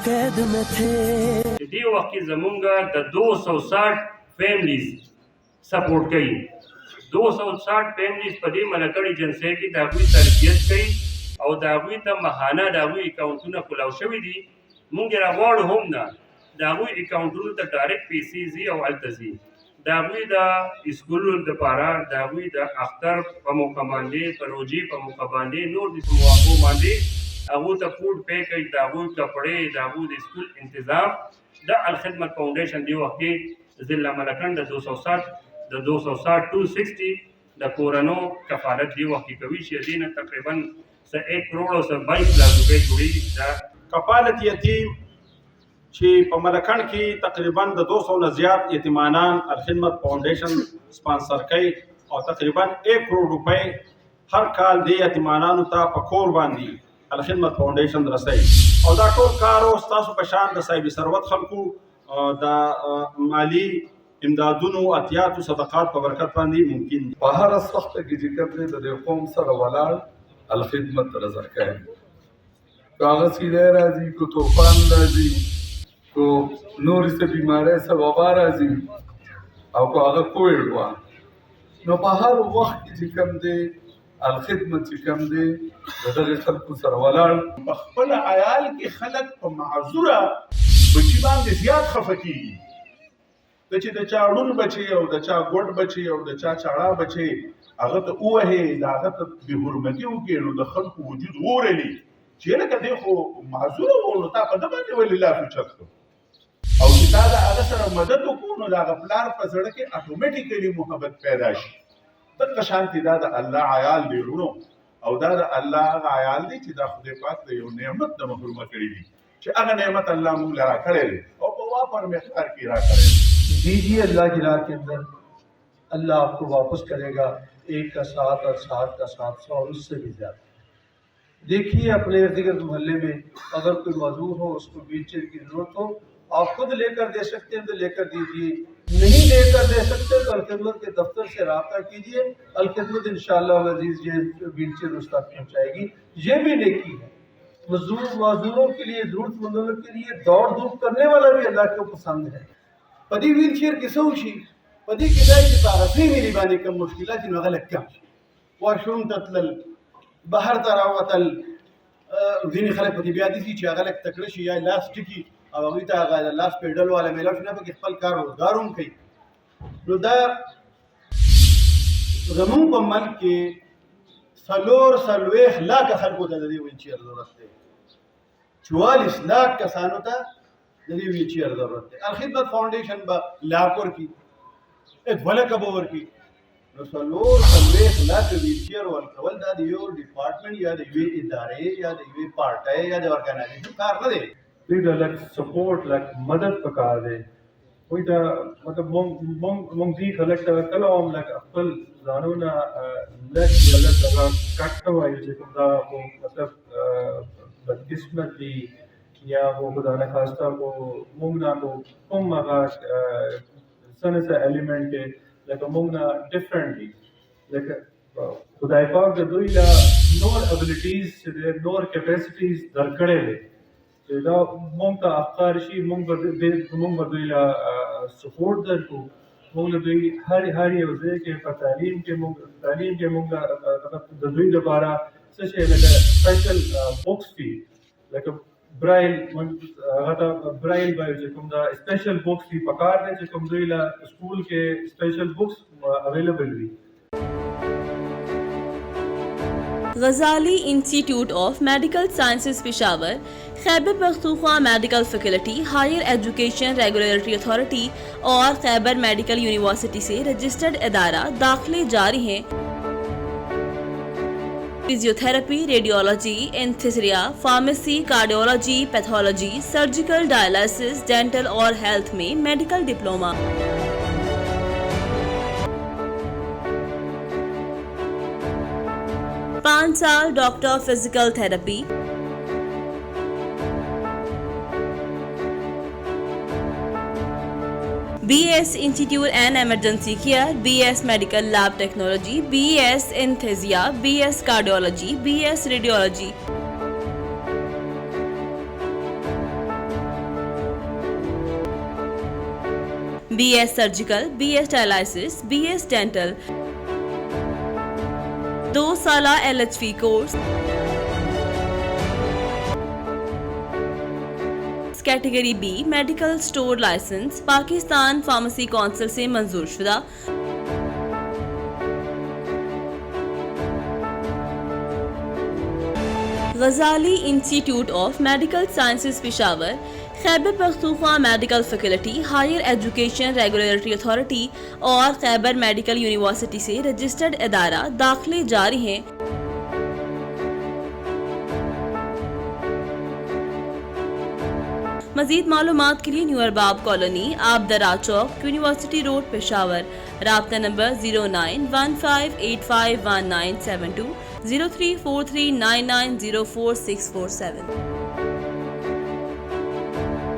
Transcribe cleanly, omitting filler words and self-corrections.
कैद में थे। دی وخت کې زمونږ د 260 فیملیز سپورټ کوي. 260 فیملیز په دې ملکړي جنسي کې د هغوی تربیت کوي او د هغوی ته ماهانه د هغوی اکاونټونه کلاو شوي دي. مونږ یې راغواړو هم نه د هغوی اکاونټونو ته ډایرکټ پیسې ځي او هلته ځي. د هغوی د اسکولونو دپاره د هغوی د اختر په موقع باندې په روژې په موقع باندې نور د مواقعو باندې هغوی ته فوډ پے کوي، د هغوی کپړې، د هغوی د اسکول انتظام. د الخدمت فاؤنډیشن دی وخت کې ضلع ملکند د 260 260 د کورونو کفالت دی وخت کې کوي چې دې نه تقریبا 1 کروڑ او 22 लाख روپے جوړېږي. دا کفالت یتیم چې په ملکند کې تقریبا د 200 نه زیات یتیمانان الخدمت فاؤنډیشن سپانسر کوي او تقریبا 1 کروڑ روپے هر کال د یتیمانانو ته په کور باندې الخدمت فاؤنډیشن رسوي. او دا ټول کار او تاسو په شان د صاحب ثروت خلکو د مالی امدادونو اتیاتو صدقات په برکت باندې ممکن دي. په هر سخت کې چې کوم د قوم سره ولاړ الخدمت رضا کوي. کاغذ کې راځي کو طوفان راځي کو نور څه بیماری سره وبا راځي او کو هغه کووډ وا نو په هر وخت کې چې کوم دی الخدمت چې کوم دی دغه خلکو سره ولاړ. په خپل عیال کې خلک په معذوره بچي باندې زیات خفه کېږي. چې د چا ړون بچي او د چا ګوډ بچي او د چا چاړه بچي هغه ته ووهې د هغه ته بې حرمتي وکړي نو د خلکو وجود وورلي چې لکه دی خو معذوره و نو تا په ده باندې ولې لاس اوچت کړو او چې تا د هغه سره مدد وکړو نو د هغه پلار په زړه کې اټومیټیکلي محبت پیدا شي. دغه شانتې دا د الله عیال دی ورونو او دا د الله هغه عیال دی چې دا خدای پاک د یو نعمت نه محرومه کړي دي چې هغه نعمت الله موږ له راکړی دی او په وافر مقدار کې راکړی دی. दीजिए अल्लाह की राह के अंदर अल्लाह आपको वापस करेगा 1 का 7 और 7 का 700 और उससे भी ज़्यादा. देखिए अपने इर्द गिर्द मोहल्ले में अगर कोई मजदूर हो उसको व्हीलचेयर की ज़रूरत हो आप खुद लेकर दे सकते हैं तो लेकर दीजिए, नहीं लेकर दे सकते तो अलखिदमत के दफ्तर से रब्ता कीजिए. अलखिदमत इंशाअल्लाह अज़ीज़ ये व्हीलचेयर उस तक पहुँचाएगी. ये भी नेकी है. मजदूरों के लिए ज़रूरतमंदों के लिए दौड़ धूप करने वाला भी अल्लाह को पसंद है. पदी व्हीलचेयर کې څه وشي پدې کې دا چې تعرفي ملي باندې کوم مشکلات نو غلط کم شي واشروم تتل بهر ته راوتل ځینې خلک پدې بیا دي چې هغه لک تکړه شي یا لاس ټکي او هغوی ته هغه لاس پیډل والا میلاو شي نه پکې خپل کار روزګار هم کوي. نو دا زمونږ په ملک کې 40 لاک خلکو ته د دې ویلچیر ضرورت دی. 44 لاک کسانو ته د دې ویلچیر ضرورت دی. الخدمت فاؤنډیشن به لاک ورکړي ولکه به ورکړي نو 40 لاک ویلچیر ورکول دا د یو ډپارټمنټ یا د یوې ادارې یا د یوې پارټۍ یا د ارګنایزیشن کار نه دی. دوی ته لږ سپورټ لږ مدد پکار دی. وایي دا مطلب مونږ دې خلک ته کله هم لږ خپل ځانونه لږ یا لږ هغه کټ نه وایو چې کوم دا مطلب بدقسمت دي یا وہ خدا نخواستہ وہ مونگنا کو کم مغا سن سے ایلیمنٹ ہے لیکن مونگنا ڈیفرنٹلی لیکن خدای پاک د دوی لا نور ابیلیټیز دے نور کیپیسٹیز درکړې دي چې دا مونږ ته افکار شي مونږ دوی لا سپورټ درکو مونږ دوی هر یو ځای کې په تعلیم کې مونږ د دوی لپاره څه شي لکه سپیشل بوکس دي لکه برایل هغه ته برایل وایي چې کوم دا سپیشل بوکس دی پکار دی چې کوم دوی لا سکول کې سپیشل بوکس اویلیبل وي. Ghazali institute of medical sciences Peshawar, Khyber Pakhtunkhwa medical faculty, higher education regulatory authority और खैबर मेडिकल यूनिवर्सिटी से रजिस्टर्ड इदारा दाखिले जारी हैं. Physiotherapy, radiology, anaesthesia, pharmacy, cardiology, pathology, surgical, dialysis, dental और हेल्थ में मेडिकल डिप्लोमा. पाँच साल doctor physical therapy, BS institute and emergency care, BS medical lab technology, BS anaesthesia, BS cardiology, BS radiology. BS surgical, BS dialysis, BS dental, 2 साला LHV course, category B medical store licence Pakistan pharmacy council से मंजूर शुदा। Ghazali institute of medical sciences Peshawar, Khyber Pakhtunkhwa medical faculty, higher education regulatory authority और Khyber medical university से registered इदारा दाखिले जारी हैं। मज़ीद मालूमात के लिए new Arbab colony, Abdara Chowk, university road, Peshawar. राब्ता नंबर 0915851972, 034399046447।